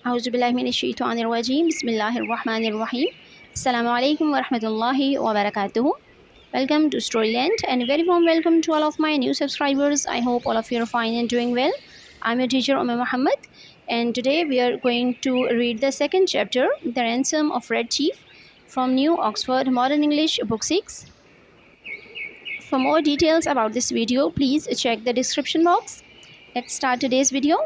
औज़ुबिल्लाहिमिनश्शैतानिर्रजीम बिस्मिल्लाहिर्रहमानिर्रहीम अस्सलामु अलैकुम वरहमतुल्लाहि वबरकातुहू। Welcome to Storyland and a very warm welcome to all of my new subscribers. I hope all of you are fine and doing well. I'm your teacher Umm Muhammad, and today we are going to read the second chapter, The Ransom of Red Chief, from New Oxford Modern English Book 6. For more details about this video, please check the description box. Let's start today's video.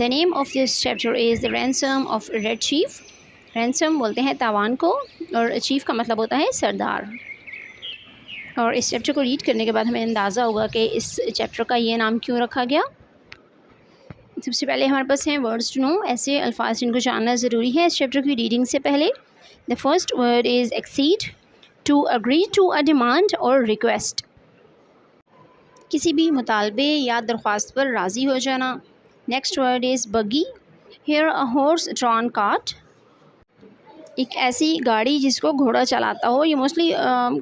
The name of this chapter is The Ransom of Red Chief. Ransom बोलते हैं तावान को, और chief का मतलब होता है सरदार। और इस चैप्टर को रीड करने के बाद हमें अंदाज़ा होगा कि इस चैप्टर का ये नाम क्यों रखा गया। सबसे पहले हमारे पास हैं वर्ड्स टू नो, ऐसे अल्फाज जिनको जानना ज़रूरी है इस चैप्टर की रीडिंग से पहले। The first word is exceed, to agree to a demand or request, किसी भी मुतालबे या दरख्वास्त पर राज़ी हो जाना। Next word is buggy, here a horse drawn cart, एक ऐसी गाड़ी जिसको घोड़ा चलाता हो। ये मोस्टली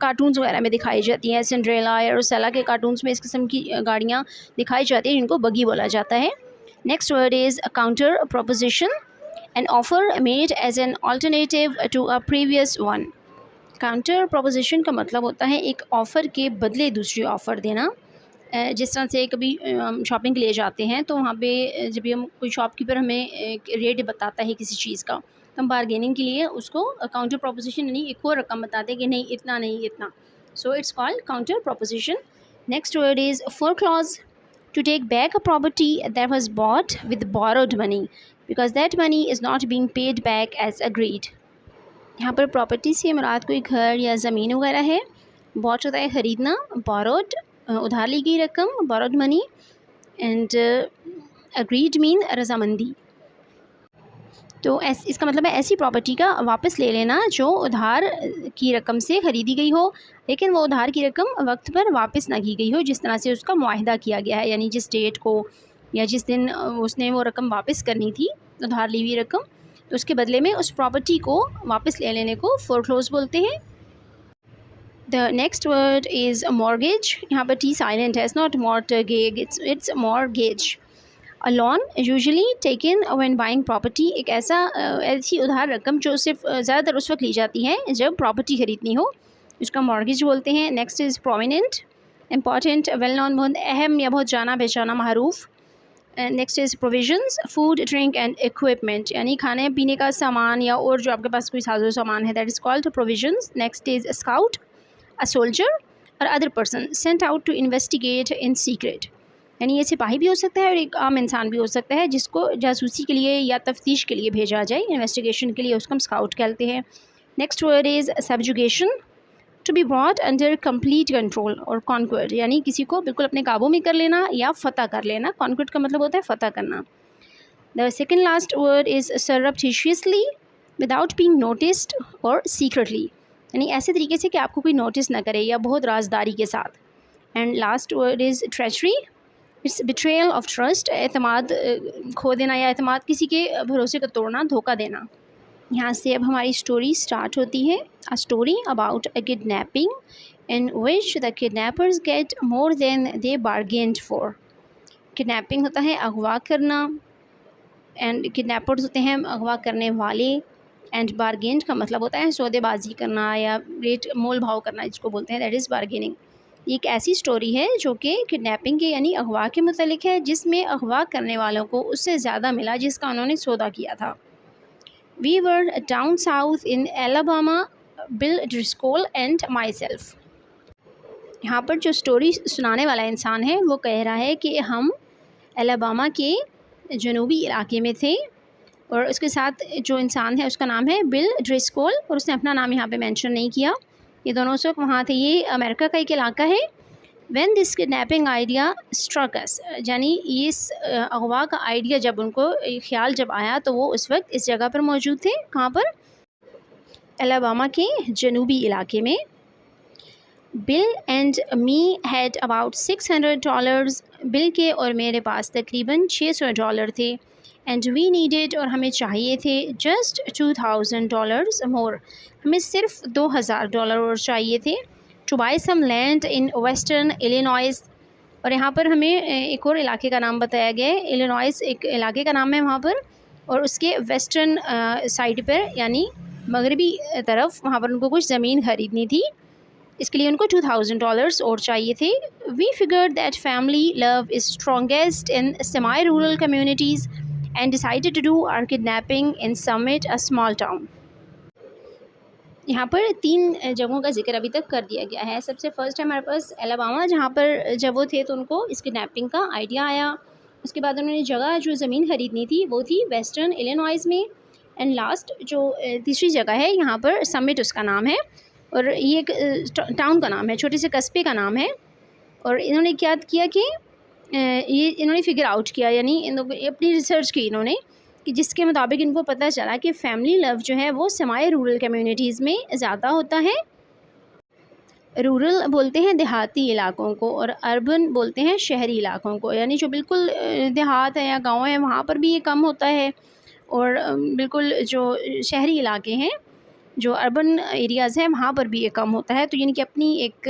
कार्टून्स वगैरह में दिखाई जाती हैं, सिंड्रेला या रुसेला के कार्टून्स में इस किस्म की गाड़ियाँ दिखाई जाती हैं जिनको बगी बोला जाता है। Next word is a counter proposition, an offer made as an alternative to a previous one. Counter proposition का मतलब होता है एक ऑफ़र के बदले दूसरी ऑफ़र देना। जिस तरह से कभी शॉपिंग के लिए जाते हैं तो वहाँ पे जब भी हम कोई शॉपकीपर हमें एक रेट बताता है किसी चीज़ का, तो हम बारगेनिंग के लिए उसको काउंटर प्रोपोजिशन यानी एक और रकम बताते हैं कि नहीं इतना नहीं इतना, so it's called counter proposition. Next word is foreclose, to take back a property that was bought with borrowed money because that money is not being paid back as agreed. यहाँ पर प्रॉपर्टी से मुराद कोई घर या ज़मीन वगैरह है। Bot होता है ख़रीदना, बोरोड उधार ली गई रकम, borrowed money, and agreed mean रजामंदी। तो इसका मतलब है ऐसी प्रॉपर्टी का वापस ले लेना जो उधार की रकम से ख़रीदी गई हो, लेकिन वो उधार की रकम वक्त पर वापस ना की गई हो जिस तरह से उसका मुआहदा किया गया है, यानी जिस डेट को या जिस दिन उसने वो रकम वापस करनी थी उधार ली हुई रकम, तो उसके बदले में उस प्रॉपर्टी को वापस ले लेने को फोरक्लोज बोलते हैं। The next word is mortgage. यहाँ पर T silent है, it's not mortgage, it's mortgage. A loan usually taken when buying property, एक ऐसी उधार रकम जो सिर्फ ज़्यादातर उस वक्त ली जाती है जब प्रॉपर्टी ख़रीदनी हो, उसका mortgage बोलते हैं। Next is prominent, important, well known, बहुत अहम या बहुत जाना पहचाना, मारूफ। Next is provisions, food drink and equipment, यानी खाने पीने का सामान या और जो आपके पास कोई साजो सामान है, that is called provisions. Next is scout, a soldier or other person sent out to investigate in secret, यानी ये सिपाही भी हो सकता है और एक आम इंसान भी हो सकता है जिसको जासूसी के लिए या तफ्तीश के लिए भेजा जाए, इन्वेस्टिगेशन के लिए, उसको हम स्काउट कहते हैं। Next word is subjugation, to be brought under complete control or conquered, यानी किसी को बिल्कुल अपने काबू में कर लेना या फ़तह कर लेना। कॉन्क्वर्ड का मतलब होता है फ़तह करना। The second last word is surreptitiously, without being noticed और सीक्रेटली, यानी ऐसे तरीके से कि आपको कोई नोटिस ना करे या बहुत राजदारी के साथ। And last word is treachery, it's betrayal of trust, एतमाद खो देना या एतमाद किसी के भरोसे को तोड़ना, धोखा देना। यहाँ से अब हमारी स्टोरी स्टार्ट होती है। A story about a kidnapping in which the kidnappers get more than they bargained for. Kidnapping होता है अगवा करना, एंड किडनैपर्स होते हैं अगवा करने वाले, एंड बारगेन का मतलब होता है सौदेबाजी करना या रेट मोल भाव करना, जिसको बोलते हैं दैट इज़ बारगेनिंग। एक ऐसी स्टोरी है जो कि किडनैपिंग के यानी अगवा के मुतालिक है, जिसमें अगवा करने वालों को उससे ज़्यादा मिला जिसका उन्होंने सौदा किया था। We were down south in Alabama, Bill Driscoll and myself. यहाँ पर जो स्टोरी सुनाने वाला इंसान है वो कह रहा है कि हम एलाबामा के जनूबी इलाके में थे, और उसके साथ जो इंसान है उसका नाम है बिल ड्रिस्कोल, और उसने अपना नाम यहाँ पे मेंशन नहीं किया। ये दोनों उस वक्त वहाँ थे। ये अमेरिका का एक इलाका है। When this kidnapping idea struck us, यानी इस अगवा का आइडिया जब उनको ख्याल जब आया तो वो उस वक्त इस जगह पर मौजूद थे। कहाँ पर? एलाबामा के जनूबी इलाके में। Bill and me had about $600, bill के और मेरे पास तकरीबन $600 थे। एंड वी नीडेड, और हमें चाहिए थे जस्ट $2,000 मोर, हमें सिर्फ $2,000 और चाहिए थे to buy some land in western Illinois. और यहाँ पर हमें एक और इलाके का नाम बताया गया है, इलिनॉइस एक इलाके का नाम है वहाँ पर, और उसके वेस्टर्न साइड पर यानी मगरबी तरफ वहाँ पर उनको कुछ ज़मीन ख़रीदनी थी, इसके लिए उनको $2,000 और चाहिए थे। We figured that family love is strongest in semi rural communities and decided to do our kidnapping in Summit a small town. यहाँ पर 3 जगहों का जिक्र अभी तक कर दिया गया है। सबसे फर्स्ट है हमारे पास एलाबामा, जहाँ पर जब वो थे तो उनको इस किडनैपिंग का आइडिया आया। उसके बाद उन्होंने जगह जो ज़मीन ख़रीदनी थी वो थी वेस्टर्न इलिनॉइस में। एंड लास्ट जो तीसरी जगह है यहाँ पर समिट उसका नाम है, और ये एक टाउन का नाम है, छोटे से कस्बे का नाम है। और इन्होंने क्या किया कि ये इन्होंने फिगर आउट किया, यानी अपनी रिसर्च की इन्होंने, कि जिसके मुताबिक इनको पता चला कि फ़ैमिली लव जो है वो सेमी रूरल कम्युनिटीज़ में ज़्यादा होता है। रूरल बोलते हैं देहाती इलाकों को, और अर्बन बोलते हैं शहरी इलाकों को, यानी जो बिल्कुल देहात है या गांव है वहाँ पर भी ये कम होता है, और बिल्कुल जो शहरी इलाके हैं, जो अर्बन एरियाज़ हैं, वहाँ पर भी ये कम होता है। तो यानी कि अपनी एक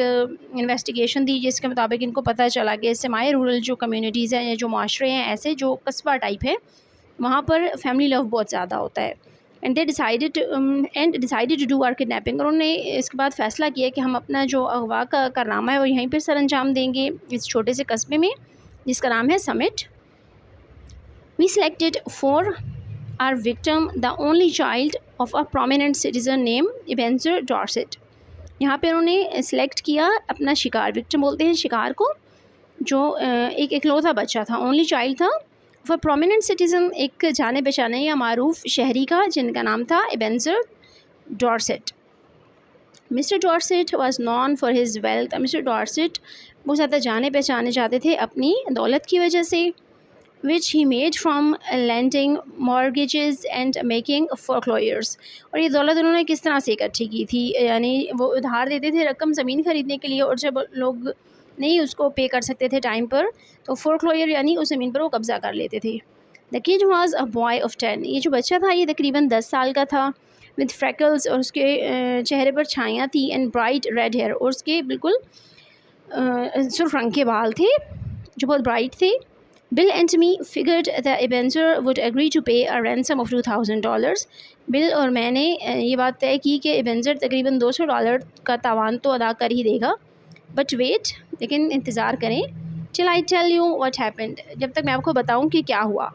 इन्वेस्टिगेशन दी जिसके मुताबिक इनको पता चला कि सेमी रूरल जो कम्युनिटीज़ हैं या जो माशरे हैं ऐसे जो कस्बा टाइप है वहाँ पर फैमिली लव बहुत ज़्यादा होता है। And decided to do our kidnapping, और उन्होंने इसके बाद फ़ैसला किया कि हम अपना जो अगवा का कारनामा है वो यहीं पर सर अंजाम देंगे, इस छोटे से कस्बे में जिसका नाम है Summit. We selected for our victim the only child of a prominent citizen named Ebenezer Dorset. यहाँ पे उन्होंने सेलेक्ट किया अपना शिकार, विक्टिम बोलते हैं शिकार को, जो एक इकलौता बच्चा था, ओनली चाइल्ड था, फॉर प्रोमिनेंट सिटीज़न एक जाने पहचाने या मारूफ शहरी का जिनका नाम था Ebenezer Dorset. Mister Dorset was known for his wealth, Mister Dorset बहुत ज़्यादा जाने पहचाने जाते थे अपनी दौलत की वजह से, which he made from lending mortgages and making foreclosures। और ये दौलत उन्होंने किस तरह से इकट्ठी की थी, यानी वो उधार देते थे रकम ज़मीन ख़रीदने के लिए, और जब लोग नहीं उसको पे कर सकते थे टाइम पर तो फोरक्लोजर यानी उस ज़मीन पर वो कब्ज़ा कर लेते थे। The kid was a boy of 10, ये जो बच्चा था ये तकरीबन 10 साल का था, विद फ्रैकल्स, और उसके चेहरे पर छाइयाँ थी, एंड ब्राइट रेड हेयर, और उसके बिल्कुल सुर्ख रंग के बाल थे जो बहुत ब्राइट थे। Bill and me figured that Ebenezer would agree to pay a ransom of $2,000। Bill और मैंने ये बात तय की कि एबेंजर तकरीबन $200 का तावान तो अदा कर ही देगा, बट वेट, लेकिन इंतज़ार करें, till I tell you what happened, जब तक मैं आपको बताऊं कि क्या हुआ।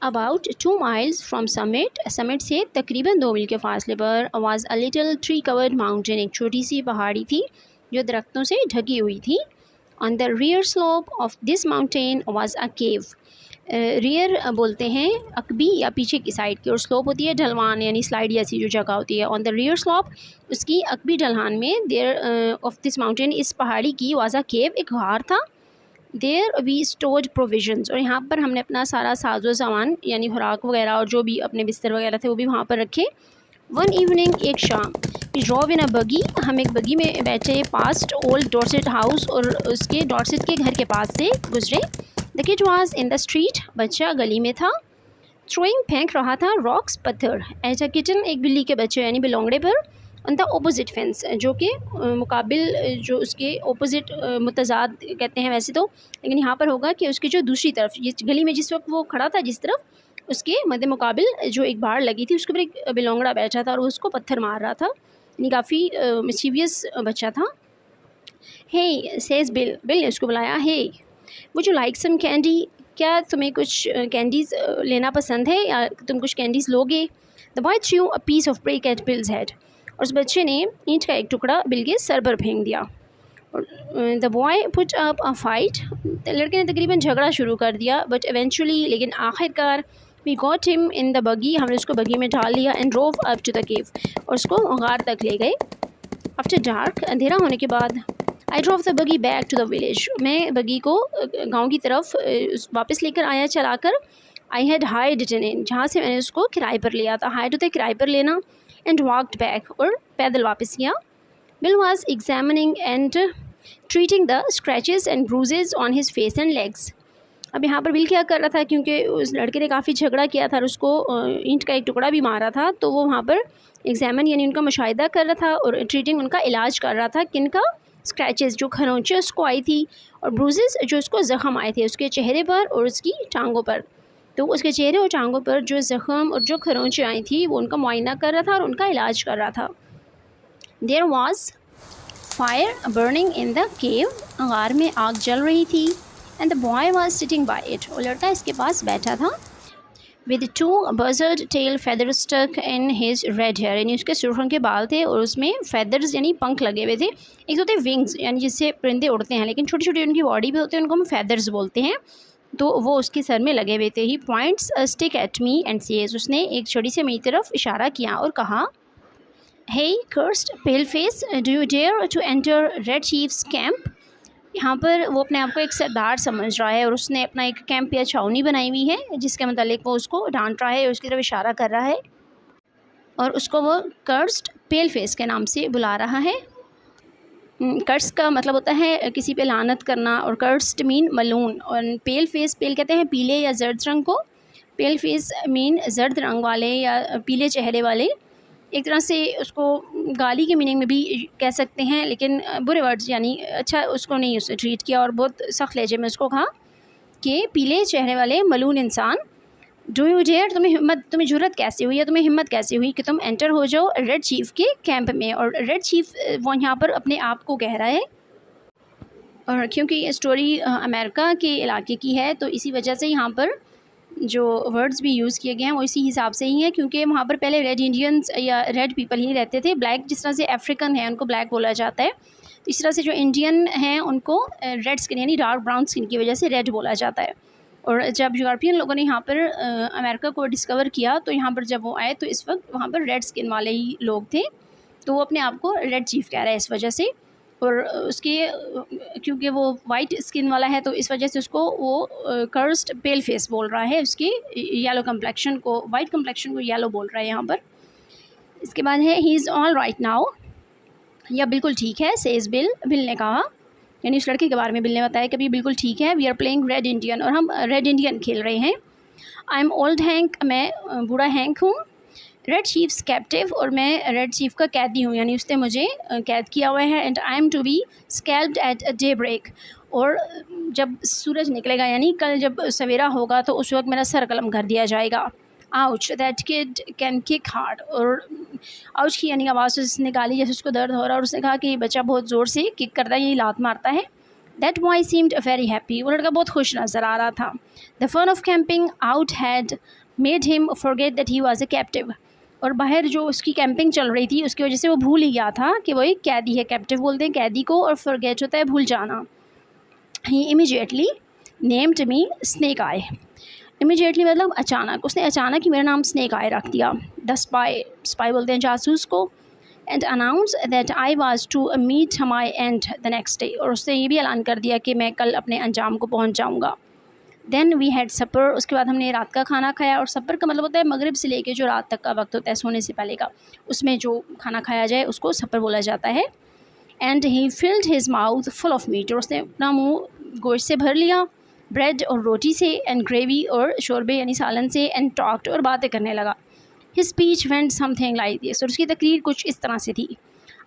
About 2 miles from summit, summit से तकरीबन 2 मील के फासले पर was a little tree covered mountain, एक छोटी सी पहाड़ी थी जो दरख्तों से ढकी हुई थी। On the rear slope of this mountain was a cave। rear बोलते हैं अकबी या पीछे की साइड की, और slope होती है ढलवान यानी स्लाइड जैसी जो जगह होती है। On the rear slope, उसकी अकबी ढलान में, there of this mountain, इस पहाड़ी की, was a cave, एक गार था। There we stored provisions, और यहाँ पर हमने अपना सारा साजो सामान यानी खुराक वगैरह और जो भी अपने बिस्तर वगैरह थे वो भी वहाँ पर रखे। One evening, एक शाम, we drove in a buggy, हम एक बगी में बैठे पास्ट ओल्ड डॉर्सेट हाउस, और उसके डॉर्सेट के घर के पास से गुजरे। The kid was in the street, बच्चा गली में था। Throwing, फेंक रहा था रॉक्स, पत्थर। एज अ किटन, एक बिल्ली के बच्चे यानी बिलोंगड़े पर। ऑन द ऑपोजिट फेंस, जो कि मुकाबिल, जो उसके ऑपोजिट मुतजाद कहते हैं वैसे तो, लेकिन यहाँ पर होगा कि उसकी जो दूसरी तरफ, जिस गली में जिस वक्त वो खड़ा था जिस तरफ, उसके मध्य मुकाबिल जो एक बाड़ लगी थी उसके ऊपर एक बिलोंगड़ा बैठा था और उसको पत्थर मार रहा था, यानी काफ़ी मिस्चीवियस बच्चा था। हे सेज बिल, बिल ने उसको बुलाया, hey would you like some candy, क्या तुम्हें कुछ कैंडीज़ लेना पसंद है या तुम कुछ कैंडीज़ लोगे। The boy threw a piece of brick at Bill's head, और उस बच्चे ने ईंट का एक टुकड़ा बिल के सर पर फेंक दिया। The boy put up a fight, लड़के ने तकरीबन झगड़ा शुरू कर दिया, बट इवेंचुअली, लेकिन आखिरकार, we got him in the buggy, हमने उसको बगी में डाल लिया, and drove up to the cave, और उसको गार तक ले गए। आफ्टर डार्क, अंधेरा होने के बाद, आई ड्रोव द बगी बैक टू द विलेज, मैं बगी को गांव की तरफ वापस लेकर आया चलाकर। I had hide it in, जहाँ से मैंने उसको किराए पर लिया था, हाइड होता है किराए पर लेना, एंड वॉकड बैक, और पैदल वापस किया। Bill was examining and treating the scratches and bruises on his face and legs, अब यहाँ पर बिल क्या कर रहा था, क्योंकि उस लड़के ने काफ़ी झगड़ा किया था और उसको ईंट का एक टुकड़ा भी मारा था, तो वो वहाँ पर एग्जामिन यानी उनका मुशाहिदा कर रहा था और ट्रीटिंग उनका इलाज कर रहा था। किनका? स्क्रैचेस, जो खरोंचे उसको आई थी, और ब्रूजेस, जो उसको ज़ख़म आए थे उसके चेहरे पर और उसकी टांगों पर। तो उसके चेहरे और टांगों पर जो ज़ख़म और जो खरोंचे आई थी वो उनका मुआयना कर रहा था और उनका इलाज कर रहा था। There was fire burning in the cave, गार में आग जल रही थी। And the boy was sitting by it, और लड़का इसके पास बैठा था। With two buzzard tail feather stuck in his red hair, यानी उसके सुर्खों के बाल थे और उसमें फेदर्स यानी पंख लगे हुए थे। एक तो होते विंग्स यानी जिससे परिंदे उड़ते हैं, लेकिन छोटी छोटी उनकी बॉडी भी होती है, उनको हम फेदर्स बोलते हैं। तो वो उसके सर में लगे हुए थे। He points a stick at me and says, उसने एक छड़ी से मेरी तरफ इशारा किया और कहा, hey cursed pale face, do you dare to enter Red Chief's camp. यहाँ पर वो अपने आप को एक सरदार समझ रहा है और उसने अपना एक कैंप या छावनी बनाई हुई है जिसके मतलब वो उसको डांट रहा है, उसकी तरफ इशारा कर रहा है और उसको वो कर्स्ड पेल फेस के नाम से बुला रहा है। कर्स का मतलब होता है किसी पे लानत करना, और कर्स्ड मीन मलून, और पेल फेस, पेल कहते हैं पीले या जर्द रंग को, पेल फेस मीन जर्द रंग वाले या पीले चेहरे वाले। एक तरह से उसको गाली के मीनिंग में भी कह सकते हैं, लेकिन बुरे वर्ड्स यानी अच्छा उसको नहीं उसने ट्रीट किया और बहुत सख्त लहजे में उसको कहा कि पीले चेहरे वाले मलून इंसान, डू यू डेयर, तुम्हें जुर्रत कैसे हुई या तुम्हें हिम्मत कैसे हुई कि तुम एंटर हो जाओ रेड चीफ के कैंप में। और रेड चीफ वो यहाँ पर अपने आप को कह रहा है, और क्योंकि ये स्टोरी अमेरिका के इलाके की है तो इसी वजह से यहाँ पर जो वर्ड्स भी यूज़ किए गए हैं वो इसी हिसाब से ही हैं, क्योंकि वहाँ पर पहले रेड इंडियंस या रेड पीपल ही रहते थे। ब्लैक जिस तरह से अफ्रीकन है उनको ब्लैक बोला जाता है, तो इस तरह से जो इंडियन हैं उनको रेड स्किन यानी डार्क ब्राउन स्किन की वजह से रेड बोला जाता है। और जब यूरोपियन लोगों ने यहाँ पर अमेरिका को डिस्कवर किया तो यहाँ पर जब वो आए तो इस वक्त वहाँ पर रेड स्किन वाले ही लोग थे, तो वो अपने आप को रेड चीफ कह रहा है इस वजह से। और उसके क्योंकि वो वाइट स्किन वाला है तो इस वजह से उसको वो कर्स्ड पेल फेस बोल रहा है, उसकी येलो कम्प्लेक्शन को, वाइट कम्प्लेक्शन को येलो बोल रहा है यहाँ पर। इसके बाद है he is all right now, या बिल्कुल ठीक है, सेज बिल, बिल ने कहा, यानी उस लड़के के बारे में बिल ने बताया कि अभी बिल्कुल ठीक है। We are playing Red Indian, और हम रेड इंडियन खेल रहे हैं। आई एम ओल्ड हैंक, मैं बूढ़ा हैंक हूँ। रेड चीफ्स कैप्टिव, और मैं रेड चीफ का कैदी हूँ, यानी उसने मुझे कैद किया हुआ है। And I am to be scalped at daybreak, और जब सूरज निकलेगा यानी कल जब सवेरा होगा तो उस वक्त मेरा सर कलम कर दिया जाएगा। Ouch, that kid can kick hard, और आउच की यानी आवाज़ उसने निकाली जैसे उसको दर्द हो रहा, और उसने कहा कि ये बच्चा बहुत ज़ोर से किक करता है, ये लात मारता है। That boy seemed very happy, वो लड़का बहुत खुश नज़र आ रहा था। The fun of camping out had made him forget that he was a captive, और बाहर जो उसकी कैंपिंग चल रही थी उसकी वजह से वो भूल ही गया था कि वो एक कैदी है। कैप्टिव बोलते हैं कैदी को, और फॉरगेट होता है भूल जाना। ही इमीडिएटली नेम्ड मी स्नेक आई, इमीडिएटली मतलब अचानक, उसने अचानक ही मेरा नाम स्नेक आई रख दिया। द स्पाई, स्पाई बोलते हैं जासूस को। And announce that I was to meet my and the next day, और उसने ये भी ऐलान कर दिया कि मैं कल अपने अंजाम को पहुंच जाऊंगा। देन वी हैड सपर, उसके बाद हमने रात का खाना खाया, और सपर का मतलब होता है मगरिब से लेके जो रात तक का वक्त होता है सोने से पहले का, उसमें जो खाना खाया जाए उसको सपर बोला जाता है। And he field his mouth full of meat, और उसने अपना मुँह गोश्त से भर लिया, ब्रेड और रोटी से, एंड ग्रेवी और शोरबे यानी सालन से, एंड टॉक्ड और बातें करने लगा। His speech went something like this, और उसकी तकरीर कुछ इस तरह से थी।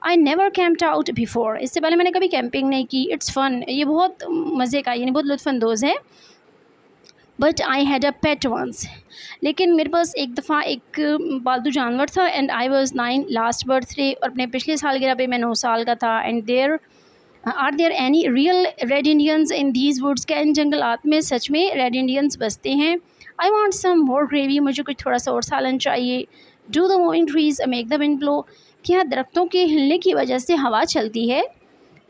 आई नेवर कैम्प्ड आउट बिफोर, इससे पहले मैंने कभी कैंपिंग नहीं की। इट्स फन, ये बहुत मज़े का यानी बहुत लुत्फ़अंदोज़ है। But I had a pet once, लेकिन मेरे पास एक दफ़ा एक पालतू जानवर था। And I was 9 last birthday, और अपने पिछले सालगिरह पे मैं 9 साल का था। And there are there any real Red Indians in these woods, क्या इन जंगलात में सच में रेड इंडियंस बसते हैं। I want some more gravy, मुझे कुछ थोड़ा सा और सालन चाहिए। Do the moving trees make the wind blow, क्या दरख्तों के हिलने की वजह से हवा चलती है।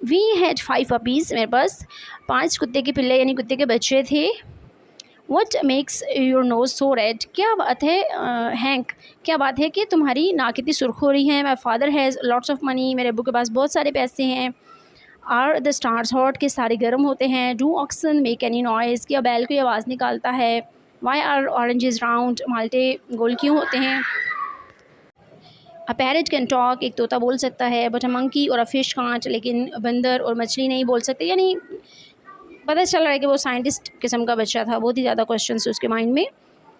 वी हैड 5 पपीज़, मेरे पास 5 कुत्ते के पिल्ले यानी कुत्ते के बच्चे थे। What makes your nose so red, क्या बात है हैंक, क्या बात है कि तुम्हारी नाक इतनी सुर्ख हो रही है। My father has lots of money, मेरे अब्बू के पास बहुत सारे पैसे हैं। आर द स्टार्स हॉट, के सारे गर्म होते हैं। Do oxen make any noise, क्या बैल कोई आवाज़ निकालता है। वाई आर ऑरेंजेस राउंड, माल्टे गोल क्यों होते हैं। अ पैरेट कैन टॉक, एक तोता बोल सकता है। बट अ मंकी और अ फिश कांट, लेकिन बंदर और मछली नहीं बोल सकते। यानी पता चल रहा है कि वो साइंटिस्ट किस्म का बच्चा था, बहुत ही ज़्यादा क्वेश्चन उसके माइंड में।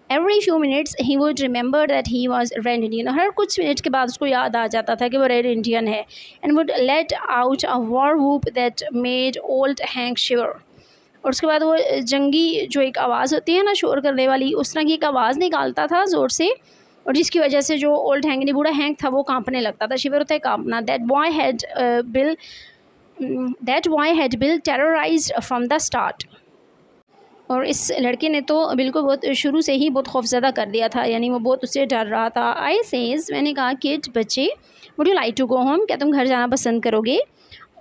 Every few minutes he would remember that he was red Indian, हर कुछ मिनट के बाद उसको याद आ जाता था कि वो रेड इंडियन है। And would let out a war whoop that made old Hank shiver, और उसके बाद वो जंगी जो एक आवाज़ होती है ना शोर करने वाली, उस तरह की एक आवाज़ निकालता था ज़ोर से, और जिसकी वजह से जो ओल्ड हैंक ने बूढ़ा हैंक था वो कांपने लगता था, शिवर होता है कांपना। That boy had Bill terrorized from the start, और इस लड़के ने तो बिल को बहुत शुरू से ही बहुत खौफज़दा कर दिया था, यानी वो बहुत उससे डर रहा था। आई सेज, मैंने कहा किड बच्चे, would you like to go home, क्या तुम घर जाना पसंद करोगे?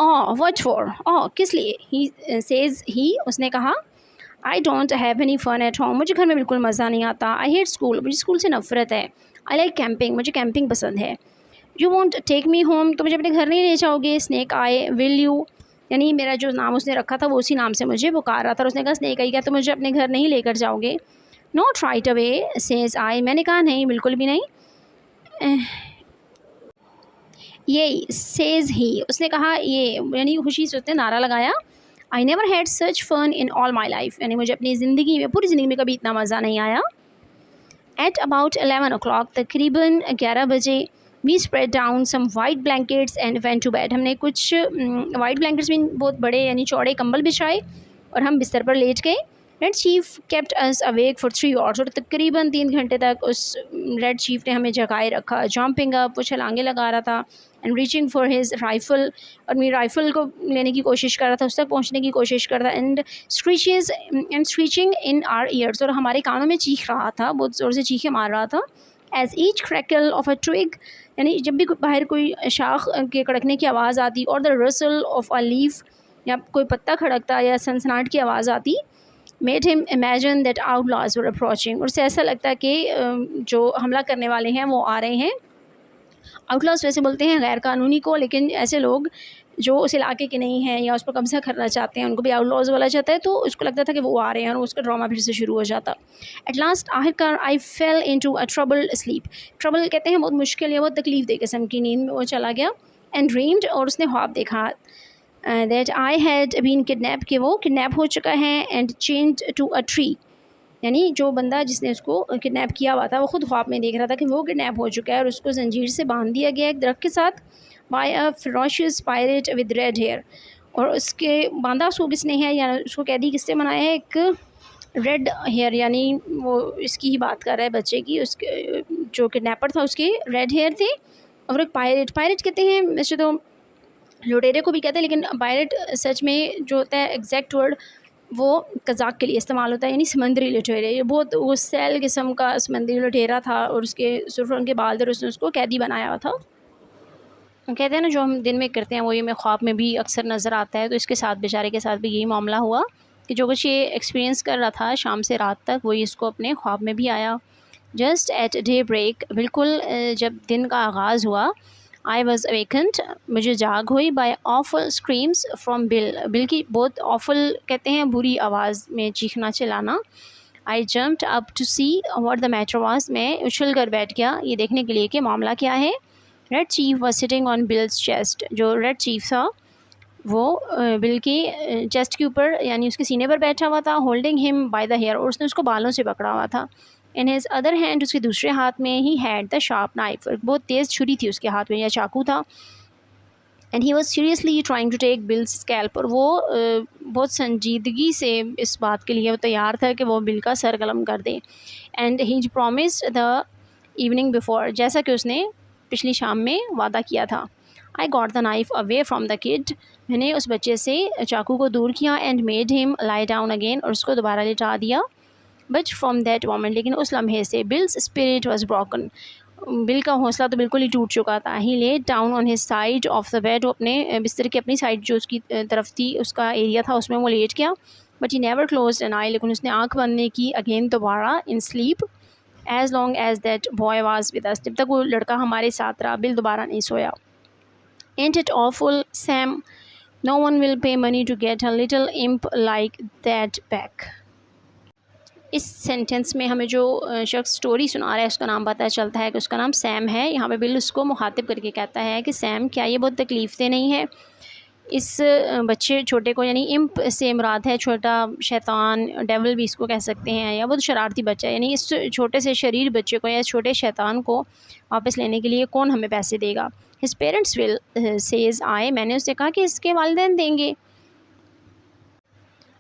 व्हाट फॉर, किस लिए? ही सेज ही, उसने कहा I don't have any fun at home, मुझे घर में बिल्कुल मज़ा नहीं आता। आई हेट स्कूल, मुझे स्कूल से नफ़रत है। आई लाइक कैंपिंग, मुझे कैंपिंग पसंद है। You won't take me home, तो मुझे अपने घर नहीं ले जाओगे? स्नेक आई, विल यू, यानी मेरा जो नाम उसने रखा था वो उसी नाम से मुझे पुकार रहा था, और उसने कहा स्नेक आई, क्या तो मुझे अपने घर नहीं लेकर जाओगे? Not right away says I, मैंने कहा नहीं, बिल्कुल भी नहीं। ये सेज ही, उसने कहा ये, यानी खुशी से उसने नारा लगाया। I never had such fun in all my life, यानी मुझे अपनी ज़िंदगी में, पूरी ज़िंदगी में कभी इतना मज़ा नहीं आया। एट अबाउट 11 o'clock, तकरीबन 11 बजे, we spread down some white blankets and went to bed, हमने कुछ वाइट ब्लैंकेट्स में बहुत बड़े यानी चौड़े कंबल बिछाए और हम बिस्तर पर लेट गए। Red chief kept us awake for 3 hours, और तकरीबन 3 घंटे तक उस रेड चीफ ने हमें जगाए रखा। जंपिंग अप, वो छलांगे लगा रहा था, and reaching for his rifle, और मेरी राइफ़ल को लेने की कोशिश कर रहा था, उस तक पहुंचने की कोशिश कर रहा था। And screeching in are years, और हमारे कानों में चीख रहा था, बहुत ज़ोर से चीखें मार रहा था। As each crackle of a twig, यानी जब भी बाहर कोई शाख के कड़कने की आवाज़ आती, और the Russell of a leaf, या कोई पत्ता खड़कता या सनसनाहट की आवाज़ आती, made him imagine that outlaws were approaching, और उससे ऐसा लगता है कि जो हमला करने वाले हैं वो आ रहे हैं। आउटलॉज वैसे बोलते हैं गैर कानूनी को, लेकिन ऐसे लोग जो उस इलाके के नहीं हैं या उस पर कब्जा करना चाहते हैं उनको भी आउटलॉज बोला जाता है। तो उसको लगता था कि वो आ रहे हैं, और उसका ड्रामा फिर से शुरू हो जाता। एट लास्ट, आखिरकार, I fell into a troubled sleep, trouble कहते हैं बहुत मुश्किल या बहुत तकलीफ दे किस्म की नींद में वो चला गया। एंड ड्रीम्ड, और उसने ख्वाब देखा, that I had been kidnap, कि वो किडनैप हो चुका है, and chained to a tree, यानी जो बंदा जिसने उसको किडनैप किया हुआ था वो खुद ख्वाब में देख रहा था कि वो किडनैप हो चुका है, और उसको जंजीर से बांध दिया गया एक दरख्त के साथ, by a ferocious pirate with red hair, और उसके बांधा उसको किसने है, या उसको कैदी किससे बनाया है? एक रेड हेयर, यानी वो इसकी ही बात कर रहा है बच्चे की, उसके जो किडनैपर था उसके रेड हेयर थे। और एक पायरेट, पायरेट कहते हैं वैसे तो लुटेरे को भी कहते हैं, लेकिन पायरेट सच में जो होता है एग्जैक्ट वर्ड वो कज़ाक के लिए इस्तेमाल होता है, यानी समंदरी लुटेरे। ये बहुत वो सैल किस्म का समंदरी लुटेरा था, और उसके सिर्फ उनके बाल और उसने उसको कैदी बनाया हुआ था। कहते हैं ना जो हम दिन में करते हैं वो ये में ख्वाब में भी अक्सर नज़र आता है, तो इसके साथ बेचारे के साथ भी यही मामला हुआ कि जो कुछ ये एक्सपीरियंस कर रहा था शाम से रात तक, वही इसको अपने ख्वाब में भी आया। जस्ट एट डे ब्रेक, बिल्कुल जब दिन का आगाज़ हुआ, आई वॉज अवेकन्ड, मुझे जाग हुई, by awful screams from Bill, Bill की बहुत ऑफल कहते हैं बुरी आवाज़ में चीखना चिल्लाना। I jumped up to see what the matter was, मैं उछल कर बैठ गया ये देखने के लिए कि मामला क्या है। Red chief was sitting on bills chest, जो रेड चीफ था वो बिल की चेस्ट के ऊपर यानी उसके सीने पर बैठा हुआ था, holding him by the hair, और उसने उसको बालों से पकड़ा हुआ था। इन हिज अदर हैंड, उसके दूसरे हाथ में he had the sharp knife, बहुत तेज़ छुरी थी उसके हाथ में या चाकू था। And he was seriously trying to take Bill's scalp, और वो बहुत संजीदगी से इस बात के लिए वो तैयार था कि वो बिल का सर कलम कर दे। And he promised the evening before, जैसा कि उसने पिछली शाम में वादा किया था। I got the knife away from the kid, मैंने उस बच्चे से चाकू को दूर किया। And made him lie down again, और उसको दोबारा लिटा दिया। बट फ्राम दैट मोमेंट, लेकिन उस लम्हे से, Bill's spirit was broken, Bill का हौसला तो बिल्कुल ही टूट चुका था। He laid down on his side of the bed, वो अपने बिस्तर की अपनी साइड जो उसकी तरफ थी उसका एरिया था उसमें वो लेट गया। But he never closed an eye, लेकिन उसने आँख बंद नहीं की अगेन दोबारा, in sleep, as long as that boy was with us, जब तक वो लड़का हमारे साथ रहा बिल दोबारा नहीं सोया। And it awful Sam, no one will pay money to get a little imp like that back. इस सेंटेंस में हमें जो शख्स स्टोरी सुना रहा है उसका नाम पता चलता है कि उसका नाम सैम है। यहाँ पे बिल उसको मुखातिब करके कहता है कि सैम, क्या ये बहुत तकलीफ दे नहीं है इस बच्चे छोटे को, यानी इम्प से मुराद है छोटा शैतान, डेविल भी इसको कह सकते हैं, या बहुत शरारती बच्चा है, यानी इस छोटे से शरीर बच्चे को या छोटे शैतान को वापस लेने के लिए कौन हमें पैसे देगा? His parents will says I, मैंने उससे कहा कि इसके वालिदैन देंगे।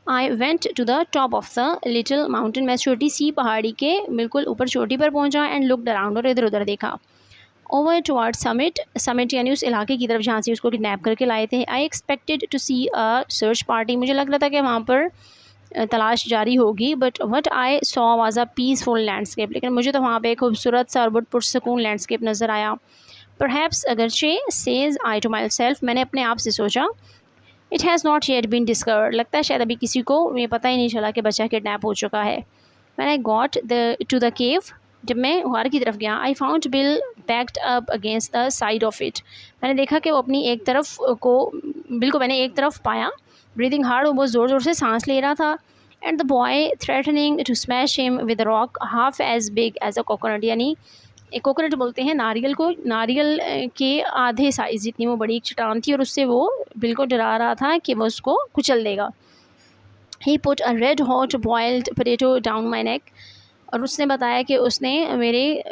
I went to the top of the little mountain, मैं छोटी सी पहाड़ी के बिल्कुल ऊपर चोटी पर पहुँचा। एंड लुकड अराउंड, और इधर उधर देखा। ओवर टुवर्ड समिट, समिट यानी उस इलाके की तरफ जहाँ से उसको किडनैप करके लाए थे। I expected to see a search party, मुझे लग रहा था कि वहाँ पर तलाश जारी होगी। But what I saw was a peaceful landscape, लेकिन मुझे तो वहाँ पे एक खूबसूरत सा और बहुत पुरसकून लैंडस्केप नज़र आया। परहैप्स, अगरचे, says I to myself, मैंने अपने आप से सोचा, it has not yet been discovered, लगता है शायद अभी किसी को ये पता ही नहीं चला कि बच्चा किडनैप हो चुका है। When I got to the cave, जब मैं गुहार की तरफ गया, I found Bill backed up against the side of it, मैंने देखा कि वो अपनी एक तरफ को, बिल को मैंने एक तरफ पाया। ब्रीदिंग हार्ड, वो बहुत ज़ोर ज़ोर से सांस ले रहा था। And the boy threatening to smash him with rock half as big as a coconut, यानी एक कोकोनट बोलते हैं नारियल को, नारियल के आधे साइज़ जितनी वो बड़ी एक चट्टान थी, और उससे वो बिल को डरा रहा था कि वो उसको कुचल देगा। He put a red hot boiled potato down my neck, और उसने बताया कि उसने मेरे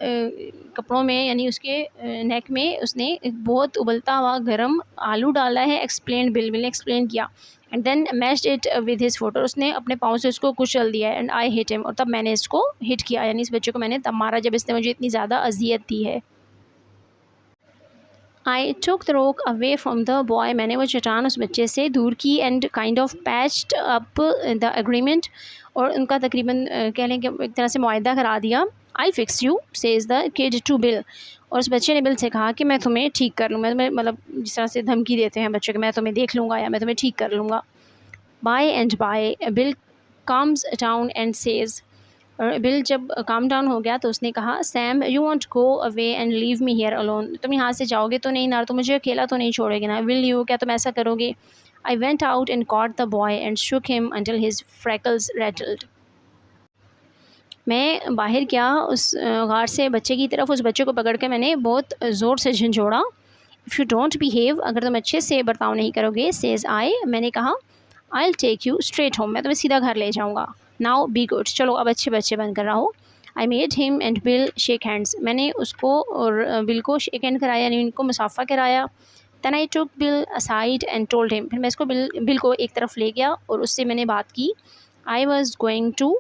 कपड़ों में, यानी उसके नेक में उसने एक बहुत उबलता हुआ गर्म आलू डाला है। एक्सप्लेन, बिल ने एक्सप्लेन किया। And then mashed it with his foot, और उसने अपने पाँव से उसको कुचल दिया। एंड आई हिट हिम, और तब मैंने इसको हिट किया, यानी इस बच्चे को मैंने तब मारा जब इसने मुझे इतनी ज़्यादा अजियत दी है। I took the rock away from the boy, मैंने वो चट्टान उस बच्चे से दूर की। And kind of patched up the agreement, और उनका तकरीबन कह लें कि एक तरह से मुआहदा करा दिया। I fix you, says the kid to Bill, और उस बच्चे ने बिल से कहा कि मैं तुम्हें ठीक कर लूँ, मैं मतलब जिस तरह से धमकी देते हैं बच्चे को, मैं तुम्हें देख लूँगा या मैं तुम्हें ठीक कर लूँगा। By and by Bill comes down and says, और बिल जब काम डाउन हो गया तो उसने कहा, Sam you won't go away and leave me here alone, तुम यहाँ से जाओगे तो नहीं ना, तो मुझे अकेला तो नहीं छोड़ोगे ना, विल यू, क्या तुम ऐसा करोगे? I went out and caught the boy and shook him until his freckles rattled, मैं बाहर गया उस गार से बच्चे की तरफ, उस बच्चे को पकड़ के मैंने बहुत ज़ोर से झंझोड़ा। इफ़ यू डोंट बिहेव, अगर तुम अच्छे से बर्ताव नहीं करोगे, सेज आई, मैंने कहा, I will take you straight home, मैं तुम्हें सीधा घर ले जाऊँगा। नाउ बी गुड, चलो अब अच्छे बच्चे बनकर रहो। I made him and bill shake hands, मैंने उसको और बिल को शेक हैंड कराया, यानी उनको मुसाफा कराया। Then I took Bill aside and told him, फिर मैं इसको बिल को एक तरफ ले गया और उससे मैंने बात की। I was going to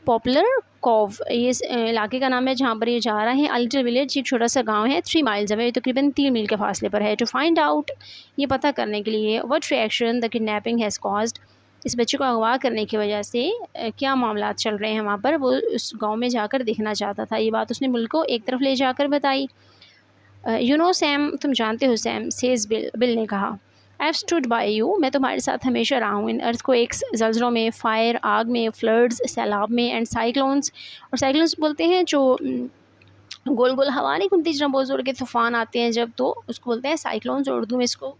Poplar Cove, ये इस इलाके का नाम है जहाँ पर ये जा रहा है। अ लिटिल विलेज, एक छोटा सा गांव है, 3 माइल्स अवे, तकरीबन 3 मील के फासले पर है। टू फाइंड आउट, ये पता करने के लिए, what reaction the kidnapping has caused, इस बच्चे को अगवा करने की वजह से क्या मामला चल रहे हैं वहाँ पर, वो उस गाँव में जाकर देखना चाहता था। ये बात उसने बिल को एक तरफ ले जाकर बताई। यू नो सैम, तुम जानते हो सैम, सेज बिल ने कहा, I have stood by you, मैं तुम्हारे साथ हमेशा रहा हूँ। इन अर्थक्वेक्स, जल्जलों में, फायर, आग में, फ्लड्स, सैलाब में, एंड साइक्लोन्स, और साइक्लोन्स बोलते हैं जो गोल गोल हवा नहीं घूमती, जब बहुत ज़ोर के तूफ़ान आते हैं जब, तो उसको बोलते हैं साइक्लोन्स। और उर्दू में इसको,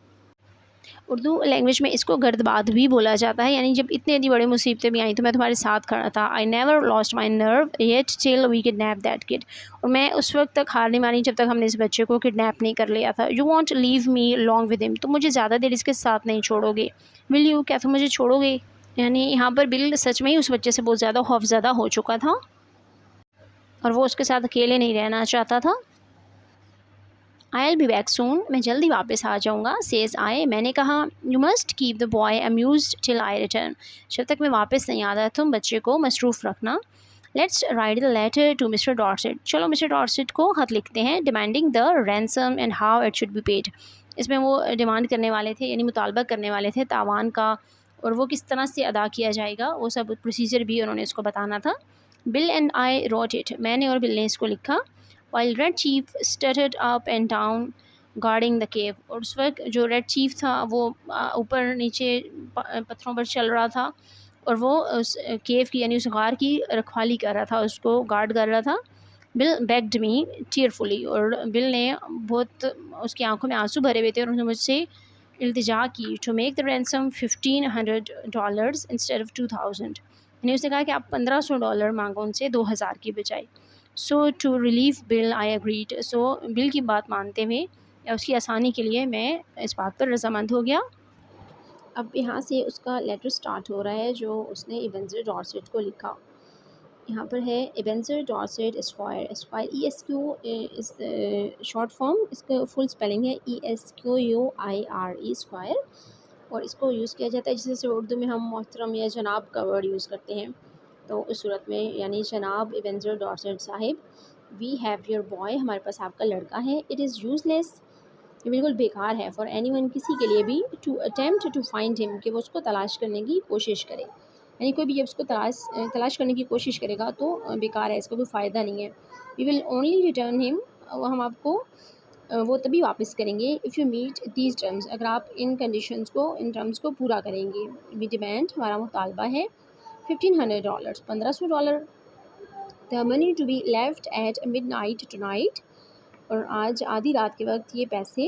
उर्दू लैंग्वेज में इसको गर्दबाद भी बोला जाता है। यानी जब इतनी बड़ी मुसीबतें भी आई तो मैं तुम्हारे साथ खड़ा था। I never lost my nerve yet till we kidnap that kid, और मैं उस वक्त तक हार नहीं मानी जब तक हमने इस बच्चे को किडनैप नहीं कर लिया था। You want leave me long with him, तुम मुझे ज़्यादा देर इसके साथ नहीं छोड़ोगे। विल यू, क्या तुम मुझे छोड़ोगे? यानी यहाँ पर बिल सच में ही उस बच्चे से बहुत ज़्यादा खौफज़दा हो चुका था और वो उसके साथ अकेले नहीं रहना चाहता था। I will be back soon, मैं जल्दी वापस आ जाऊँगा। सेज आई, मैंने कहा, you must keep the boy amused till I return, जब तक मैं वापस नहीं आता तुम बच्चे को मसरूफ़ रखना। Let's write the letter to mister Dorset, चलो मिस्टर डॉर्सेट को खत लिखते हैं। Demanding the ransom and how it should be paid, इसमें वो डिमांड करने वाले थे, यानी मुतालबा करने वाले थे तावान का, और वो किस तरह से अदा किया जाएगा वो सब प्रोसीजर भी उन्होंने उसको बताना था। Bill and I wrote it, मैंने और बिल ने इसको लिखा। While Red Chief strutted up and down guarding the cave, और उस वक्त जो रेड चीफ था वो ऊपर नीचे पत्थरों पर चल रहा था और वो उस केव की, यानी उस गार की रखवाली कर रहा था, उसको गार्ड कर रहा था। बिल बेग्ड मी टीयरफुली, और बिल ने बहुत, उसकी आंखों में आंसू भरे हुए थे और उसने मुझसे इल्तिजा की, to make the ransom $1,500 instead of 2,000, यानी उसने कहा कि आप $1,500 मांगो उनसे 2,000 की बजाय। So to relieve Bill I agreed, so Bill की बात मानते हुए या उसकी आसानी के लिए मैं इस बात पर रजामंद हो गया। अब यहाँ से उसका लेटर स्टार्ट हो रहा है जो उसने एबेंज़र डॉर्सेट को लिखा। यहाँ पर है एबेंज़र डॉर्सेट एस्क्वायर। एस्क्वायर ESQ इस शॉर्ट फॉर्म, इसका फुल स्पेलिंग है ESQUIRE स्क्वायर। और इसको यूज़ किया जाता है जैसे उर्दू में हम मोहतरम या जनाब का वर्ड यूज़ करते हैं, तो उस सूरत में यानी जनाब एबेंज़र डॉर्सेट साहिब, वी हैव योर बॉय, हमारे पास आपका लड़का है। इट इज़ यूज़लेस, ये बिल्कुल बेकार है, फॉर एनीवन, किसी के लिए भी, to attempt to find him, कि वो उसको तलाश करने की कोशिश करे। यानी कोई भी जब उसको तलाश करने की कोशिश करेगा तो बेकार है, इसका कोई फ़ायदा नहीं है। We will only return him, हम आपको वो तभी वापस करेंगे if you meet these terms, अगर आप इन कंडीशंस को, इन टर्म्स को पूरा करेंगे। वी डिमांड, हमारा मुतालबा है $1500, $1500। The money to be left at midnight tonight, और आज आधी रात के वक्त ये पैसे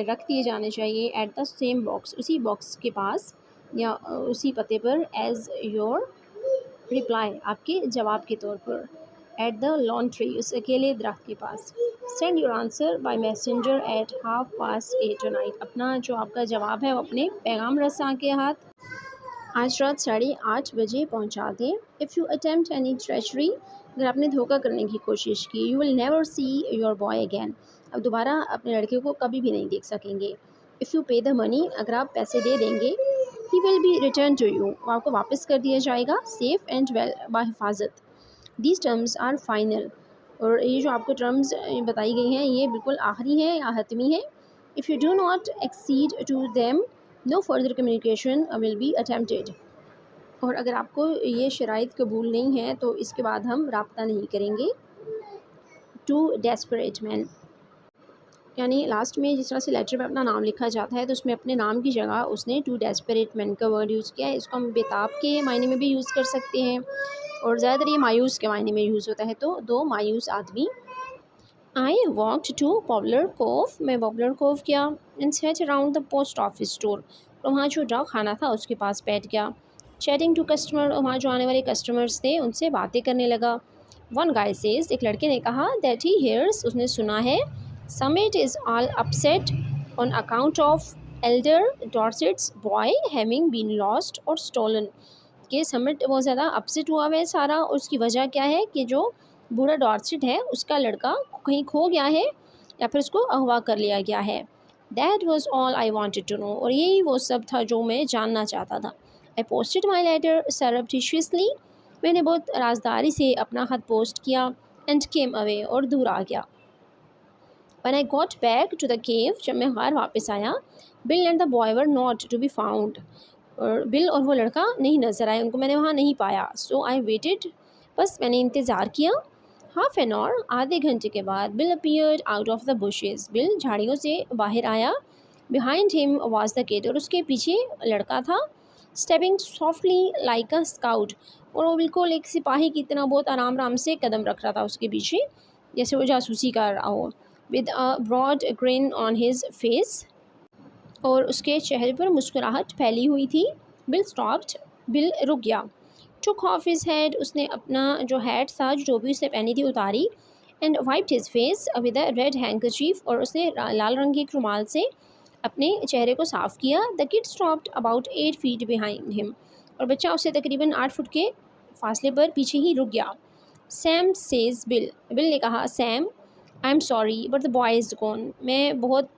रख दिए जाने चाहिए एट द सेम बॉक्स, उसी बॉक्स के पास या उसी पते पर, एज़ योर रिप्लाई, आपके जवाब के तौर पर, एट द लॉन ट्री, उस अकेले दरख्त के पास। Send your answer by messenger at 8:30 tonight, अपना जो आपका जवाब है वो अपने पैगाम रसा के हाथ आज रात 8:30 बजे पहुंचा दें। If you attempt any treachery, अगर आपने धोखा करने की कोशिश की, you will never see your boy again, अब दोबारा अपने लड़के को कभी भी नहीं देख सकेंगे। If you pay the money, अगर आप पैसे दे देंगे, he will be return to you, वो आपको वापस कर दिया जाएगा, सेफ़ एंड वेल, बाहिफाजत। दीज टर्म्स आर फाइनल, और ये जो आपको टर्म्स बताई गई हैं ये बिल्कुल आखिरी हैं या हतमी हैं। If you do not accede to them, no further communication will be attempted, और अगर आपको ये शराइत कबूल नहीं है तो इसके बाद हम रब्ता नहीं करेंगे। टू डेस्परेट मैन, यानी लास्ट में जिस तरह से लेटर में अपना नाम लिखा जाता है तो उसमें अपने नाम की जगह उसने टू डेस्परेट मैन का वर्ड यूज़ किया है। इसको हम बेताब के मायने में भी यूज़ कर सकते हैं, और ज़्यादातर ये मायूस के मायने में यूज़ होता है, तो दो मायूस आदमी। I walked to Poplar Cove, मैं पॉपुलर कोव गया, and sat around the post office store, और वहाँ जो डाक खाना था उसके पास बैठ गया। चैटिंग टू कस्टमर, और वहाँ जो आने वाले कस्टमर्स थे उनसे बातें करने लगा। वन गाय सेज, एक लड़के ने कहा, दैट ही हेयर्स, उसने सुना है, Summit is all upset on account of Elder Dorset's boy having been lost or stolen, कि समिट बहुत ज़्यादा अपसेट हुआ है सारा, और उसकी वजह क्या है कि जो बूढ़ा डॉर्सेट है उसका लड़का कहीं खो गया है या फिर उसको अगवा कर लिया गया है। That was all I wanted to know, और यही वो सब था जो मैं जानना चाहता था। आई पोस्टेड माई लेटर सरप्टिशियसली, मैंने बहुत राजदारी से अपना ख़त पोस्ट किया, एंड केम अवे, और दूर आ गया। When I got back to the cave, जब मैं घर वापस आया, Bill and the boy were not to be found, और बिल और वो लड़का नहीं नज़र आए, उनको मैंने वहाँ नहीं पाया। सो आई वेटेड, बस मैंने इंतज़ार किया। हाफ एन आवर, आधे घंटे के बाद, bill appeared out of the bushes, bill झाड़ियों से बाहर आया। Behind him was the kid, और उसके पीछे लड़का था। स्टेपिंग सॉफ्टली लाइक अ स्काउट, और वो बिल्कुल एक सिपाही की तरह बहुत आराम आराम से कदम रख रहा था उसके पीछे, जैसे वो जासूसी कर रहा हो। With a broad grin on his face, और उसके चेहरे पर मुस्कुराहट फैली हुई थी। बिल स्टॉप्ड, बिल रुक गया। टुक ऑफ हिज हेड, उसने अपना जो हैट था, जो टोपी उसने पहनी थी, उतारी। And wiped his face with a red handkerchief, और उसने लाल रंग के एक रुमाल से अपने चेहरे को साफ़ किया। The kid stopped about 8 feet behind him, और बच्चा उससे तकरीबन 8 फुट के फासले पर पीछे ही रुक गया। सैम सेज बिल, बिल ने कहा, Sam, I am sorry but the boy is gone, मैं बहुत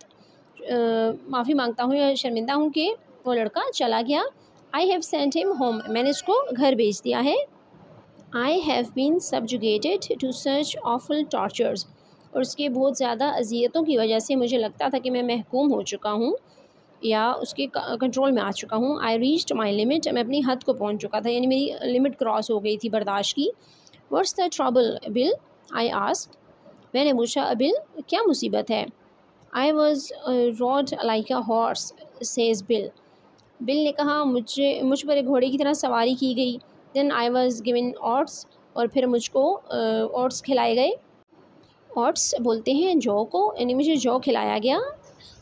माफ़ी मांगता हूँ या शर्मिंदा हूँ कि वो लड़का चला गया। I have sent him home, मैंने उसको घर भेज दिया है। I have been subjugated to such awful tortures, और उसके बहुत ज़्यादा अजियतों की वजह से मुझे लगता था कि मैं महकूम हो चुका हूँ या उसके कंट्रोल में आ चुका हूँ। आई रीच्ड माई लिमिट, मैं अपनी हद को पहुँच चुका था, यानी मेरी लिमिट क्रॉस हो गई थी बर्दाश्त की। What's the trouble bill, I asked, मैंने पूछा, बिल क्या मुसीबत है। I was road like a horse says bill, bill ने कहा, मुझ पर एक घोड़े की तरह सवारी की गई। Then I was given oats, और फिर मुझको ऑट्स खिलाए गए। ऑट्स बोलते हैं जौ को, यानी मुझे जौ खिलाया गया।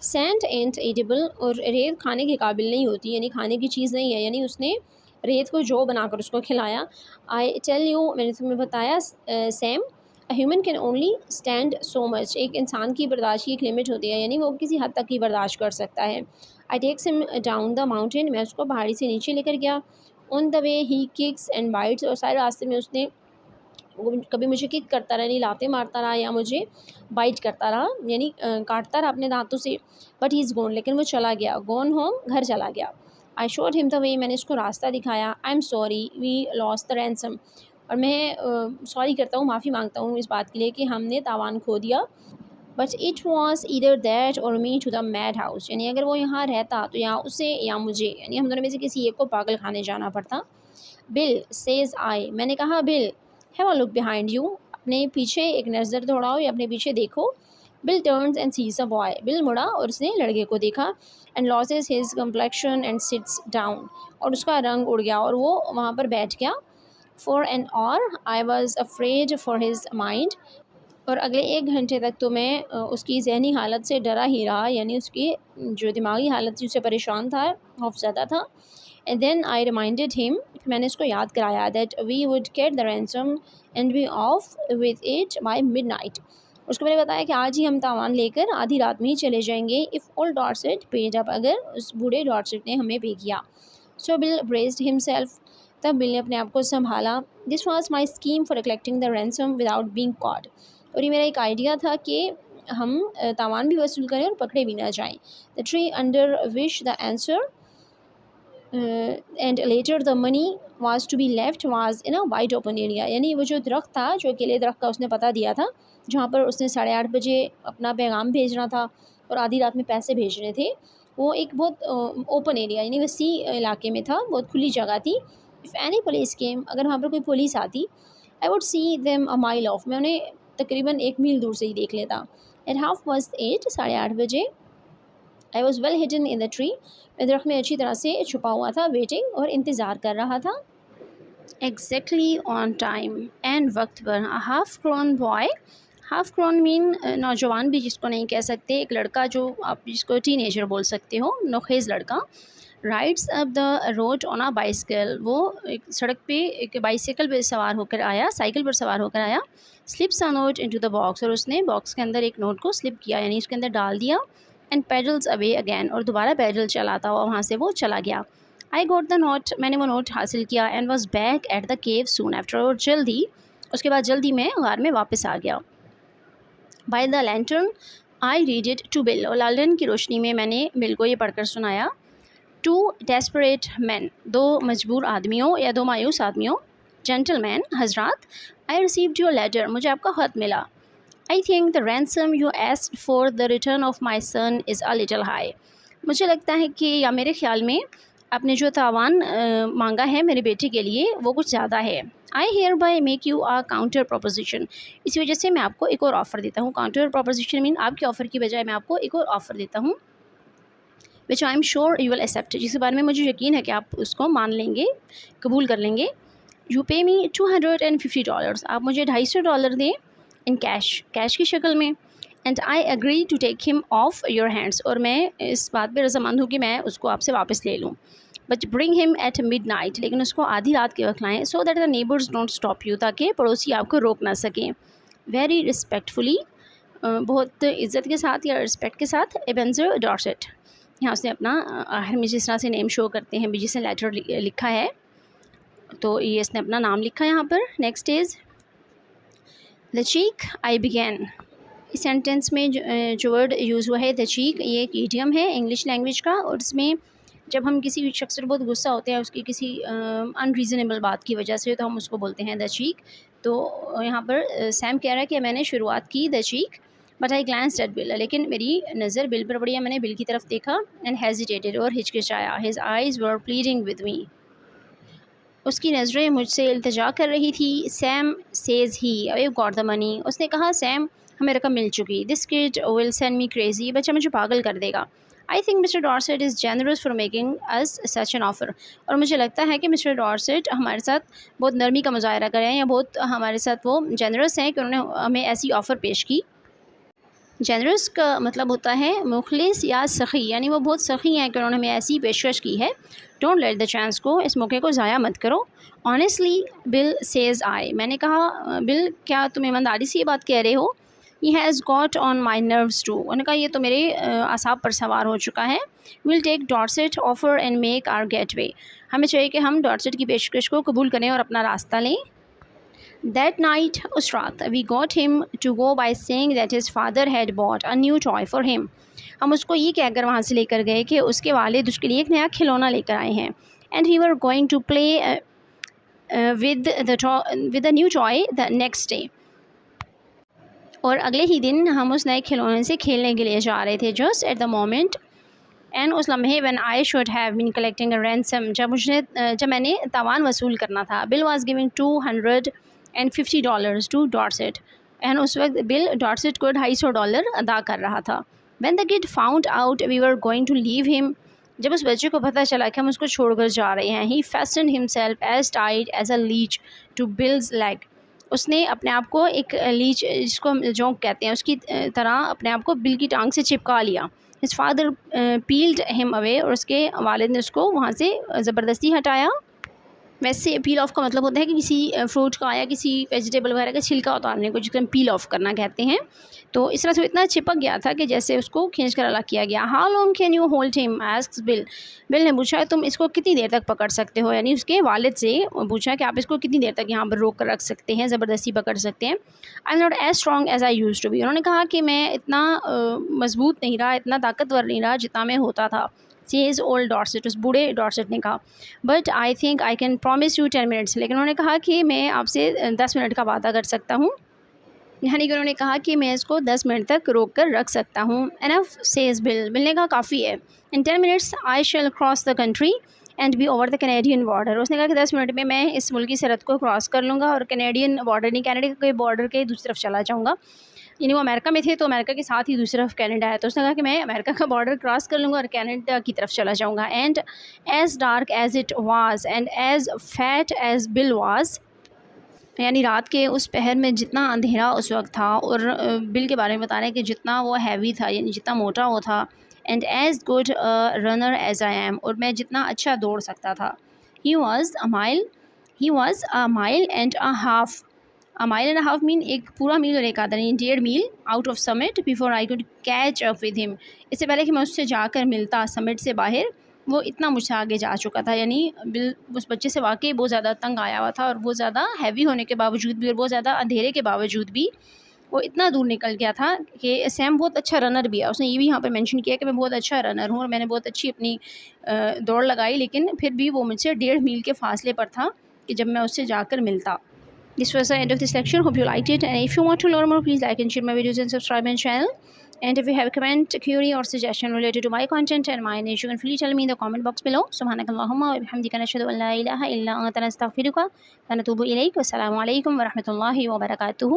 सैंड एंड एडिबल, और रेत खाने के काबिल नहीं होती, यानी खाने की चीज़ नहीं है, यानी उसने रेत को जौ बनाकर उसको खिलाया। आई टेल यू, मैंने तुम्हें बताया Sam, a human can only stand so much, एक इंसान की बर्दाश्त की एक लिमिट होती है, यानी वो किसी हद तक ही बर्दाश्त कर सकता है। I takes him down the mountain, मैं उसको पहाड़ी से नीचे लेकर गया। On the way he kicks and bites, और सारे रास्ते में उसने वो कभी मुझे किक करता रहा, यानी लाते मारता रहा, या मुझे बाइट करता रहा, यानी काटता रहा अपने दांतों से। बट ही इज़ गोन, लेकिन वो चला गया। गोन होम, घर चला गया। I showed him the way, मैंने उसको रास्ता दिखाया। I am sorry we lost the ransom, और मैं सॉरी करता हूँ, माफ़ी मांगता हूँ इस बात के लिए कि हमने तावान खो दिया। But it was either that or me to the mad house, यानी अगर वो यहाँ रहता तो या उसे या मुझे, यानी हम दोनों में से किसी एक को पागल खाने जाना पड़ता। बिल सेज आई, मैंने कहा bill have a look behind you, अपने पीछे एक नज़र दौड़ाओ या अपने पीछे देखो। Bill turns and sees a boy, bill मुड़ा और उसने लड़के को देखा। And losses his complexion and seats down, और उसका रंग उड़ गया और वो वहाँ पर बैठ गया। For an hour I was afraid for his mind, और अगले 1 घंटे तक तो मैं उसकी ज़हनी हालत से डरा ही रहा, यानी उसकी जो दिमागी हालत थी उससे परेशान था, खौफज़दा था। And then I reminded him, मैंने उसको याद कराया, that we would get the ransom and be off with it by midnight. उसको मैंने बताया कि आज ही हम तावान लेकर आधी रात में ही चले जाएंगे। If old Dorset paid up, अगर उस बूढ़े डॉर्सेट ने हमें पे किया। सो बिल ब्रेस्ड हिमसेल्फ, तब बिल ने अपने आप को संभाला। This was my scheme for collecting the ransom without being caught, और ये मेरा एक आइडिया था कि हम तावान भी वसूल करें और पकड़े भी ना जाएं। The tree under which the answer and later the money was to be left was in a wide open area, यानी वो जो दरख्त था, जो अकेले दरख्त का उसने पता दिया था, जहाँ पर उसने 8:30 बजे अपना पैगाम भेजना था और आधी रात में पैसे भेजने थे, वो एक बहुत ओपन एरिया, यानी वसी इलाके में था, बहुत खुली जगह थी। इफ़ एनी पुलिस केम, अगर वहाँ पर कोई पुलिस आती, I would see them a mile of, मैं उन्हें तकरीबन 1 मील दूर से ही देख लेता। एट 8:30, 8:30 बजे, I was well hidden in the tree, मैं दरख्त में अच्छी तरह से छुपा हुआ था, वेटिंग, और इंतज़ार कर रहा था। एग्जैक्टली ऑन टाइम, एंड वक्त पर। Half grown boy, half grown mean नौजवान भी जिसको नहीं कह सकते, एक लड़का जो आप जिसको टीनेजर बोल सकते हो, नोखेज़ लड़का। Rides up the road on a bicycle, वो एक सड़क पे एक बाइसिकल पे सवार होकर आया, साइकिल पर सवार होकर आया। Slips a note into the box, और उसने बॉक्स के अंदर एक नोट को स्लिप किया, यानी उसके अंदर डाल दिया। एंड पेडल्स अवे अगैन, और दोबारा पैडल चलाता हुआ वहाँ से वो चला गया। आई गोट द नोट, मैंने वो नोट हासिल किया। And was back at the cave soon after, और जल्दी उसके बाद जल्दी मैं गार में वापस आ गया। By the lantern I read it to Bill, और लालटेन की रोशनी में मैंने बिल को ये पढ़कर सुनाया। टू डेस्परेट मैन, 2 मजबूर आदमियों या 2 मायूस आदमियों। जेंटलमैन, हजरात, आई रिसीव्ड योर लेटर, मुझे आपका ख़त मिला। I think the ransom you asked for the return of my son is a little high, मुझे लगता है कि, या मेरे ख्याल में आपने जो तावान मांगा है मेरे बेटे के लिए वो कुछ ज़्यादा है। I hereby make you a counter proposition, इसी वजह से मैं आपको एक और ऑफ़र देता हूँ। काउंटर प्रोपोजिशन मीन आपके ऑफ़र की बजाय मैं आपको एक और ऑफ़र देता हूँ, which I am sure you will accept, जिसके बारे में मुझे यकीन है कि आप उसको मान लेंगे, कबूल कर लेंगे। यू पे मी $250, आप मुझे $250 दें इन कैश, कैश की शक्ल में। And I agree to take him off your hands, और मैं इस बात पर रजामंद हूँ कि मैं उसको आपसे वापस ले लूँ। But bring him at mid night, लेकिन उसको आधी रात के वक्त लाएँ, so that the neighbours don't stop you, ताकि पड़ोसी आपको रोक ना सकें। वेरी रिस्पेक्टफुली, बहुत इज़्ज़त के साथ या रिस्पेक्ट के साथ, एबेंजर डॉर्सेट। यहाँ उसने अपना आखिर में जिस तरह से नेम शो करते हैं भी, जिसने लेटर लिखा है, तो ये इसने अपना नाम लिखा है यहाँ पर। Next is the cheek I began, इस सेंटेंस में जो वर्ड यूज़ हुआ है द चीक, ये एक ईडियम है इंग्लिश लैंग्वेज का, और इसमें जब हम किसी शख्स पर बहुत गुस्सा होते हैं उसकी किसी अनरीज़नेबल बात की वजह से, तो हम उसको बोलते हैं द चीक। तो यहाँ पर सैम कह रहा है कि मैंने शुरुआत की the cheek, but I glanced at Bill, लेकिन मेरी नज़र बिल पर पड़ी है, मैंने बिल की तरफ देखा। एंड हेजिटेटेड, और हिचकिचाया। His eyes were pleading with me, उसकी नज़रें मुझसे इल्तिजा कर रही थी। Sam says he I got the money, उसने कहा सैम हमें रकम मिल चुकी। This kid will send me crazy, बच्चा मुझे पागल कर देगा। I think Mister Dorset is generous for making us such an offer, और मुझे लगता है कि मिस्टर डॉर्सेट हमारे साथ बहुत नरमी का मुजाहरा कर रहे हैं, या बहुत हमारे साथ वो जेनरस हैं कि उन्होंने हमें ऐसी ऑफ़र पेश की। जेनरस का मतलब होता है मुखलिस या सखी, यानी वो बहुत सखी हैं कि उन्होंने हमें ऐसी पेशकश की है। डोंट लेट द चांस को, इस मौके को ज़ाया मत करो। ऑनेस्टली बिल सेज़ आई, मैंने कहा बिल क्या तुम ईमानदारी से ये बात कह रहे हो? He has got on my nerves too, उन्होंने कहा ये तो मेरे असाब पर सवार हो चुका है। Will take Dorset offer and make our getaway, हमें चाहिए कि हम डॉर्सेट की पेशकश को कबूल करें और अपना रास्ता लें। दैट नाइट, उस रात, we got him to go by saying that his father had bought a new toy for him, हम उसको ये कहकर वहाँ से लेकर गए कि उसके वालिद उसके लिए एक नया खिलौना लेकर आए हैं। And we were going to play with the new toy the next day, और अगले ही दिन हम उस नए खिलौने से खेलने के लिए जा रहे थे। Just at the moment, and उस लम्हे, when I should have been collecting a ransom, जब मैंने तावान वसूल करना था। Bill was giving $250 to Dorset, एंड उस वक्त बिल डॉर्सेट को $250 अदा कर रहा था। When the kid found out we were going to leave him, जब उस बच्चे को पता चला कि हम उसको छोड़कर जा रहे हैं, he fastened himself as tight as a leech to Bill's leg, उसने अपने आप को एक लीच, जिसको हम जोंक कहते हैं, उसकी तरह अपने आप को बिल की टांग से चिपका लिया। His father peeled him away, और उसके वालिद ने उसको वहाँ से ज़बरदस्ती हटाया। वैसे पील ऑफ का मतलब होता है कि किसी फ्रूट का या किसी वेजिटेबल वगैरह का छिलका उतारने को, जिसको हम पील ऑफ करना कहते हैं। तो इस तरह से वो इतना चिपक गया था कि जैसे उसको खींच कर अलग किया गया। How long can you hold him, asks bill, bill ने पूछा तुम इसको कितनी देर तक पकड़ सकते हो, यानी उसके वालिद से पूछा कि आप इसको कितनी देर तक यहाँ पर रोक कर रख सकते हैं, ज़बरदस्ती पकड़ सकते हैं। I am not as strong as I used to be, उन्होंने कहा कि मैं इतना मजबूत नहीं रहा, इतना ताकतवर नहीं रहा जितना मैं होता था। सेज ओल्ड डॉर्सेट, उस बूढ़े डॉर्सेट ने कहा। But I think I can promise you 10 minutes, लेकिन उन्होंने कहा कि मैं आपसे 10 मिनट का वादा कर सकता हूँ, यानी कि उन्होंने कहा कि मैं इसको 10 मिनट तक रोक कर रख सकता हूँ। एनफ, सेज बिल, बिल ने कहा काफ़ी है। In 10 minutes I shall cross the country and be over the Canadian border, उसने कहा कि 10 मिनट में मैं इस मुल्क की सरहद को क्रॉस कर लूँगा और कैनेडियन बॉर्डर, नहीं कनाडा के बॉर्डर के दूसरी तरफ चला जाऊँगा। यानी वो अमेरिका में थे तो अमेरिका के साथ ही दूसरी तरफ कनाडा है, तो उसने कहा कि मैं अमेरिका का बॉर्डर क्रॉस कर लूँगा और कनाडा की तरफ चला जाऊँगा। And as dark as it was and as fat as bill was, यानी रात के उस पहर में जितना अंधेरा उस वक्त था, और बिल के बारे में बता रहे हैं कि जितना वो हैवी था, यानी जितना मोटा वो था। And as good runner as I am, और मैं जितना अच्छा दौड़ सकता था। He was a mile and a half, a mile and half mean एक पूरा मील और एक आधा, यानी 1.5 मील out of Summit before I could catch up with him, इससे पहले कि मैं उससे जाकर मिलता समिट से बाहर, वो इतना मुझसे आगे जा चुका था। यानी बिल उस बच्चे से वाकई बहुत ज़्यादा तंग आया हुआ था, और बहुत ज़्यादा हैवी होने के बावजूद भी और बहुत ज़्यादा अंधेरे के बावजूद भी वो इतना दूर निकल गया था कि सैम बहुत अच्छा रनर भी है। उसने ये भी यहाँ पर मेंशन किया कि मैं बहुत अच्छा रनर हूँ और मैंने बहुत अच्छी अपनी दौड़ लगाई, लेकिन फिर भी वो मुझसे 1.5 मील के फासले पर था कि जब मैं उससे जाकर मिलता। This was the end of this lecture. Hope you liked it, and if you want to learn more, please like and share my videos and subscribe my channel. And if you have a comment, query or suggestion related to my content and my niche, you can freely tell me in the comment box below. Subhanakallahumma wa bihamdika, nashhadu an la ilaha illa anta, nastaghfiruka wa natubu ilayk. Wassalamu alaikum wa rahmatullahi wa barakatuhu.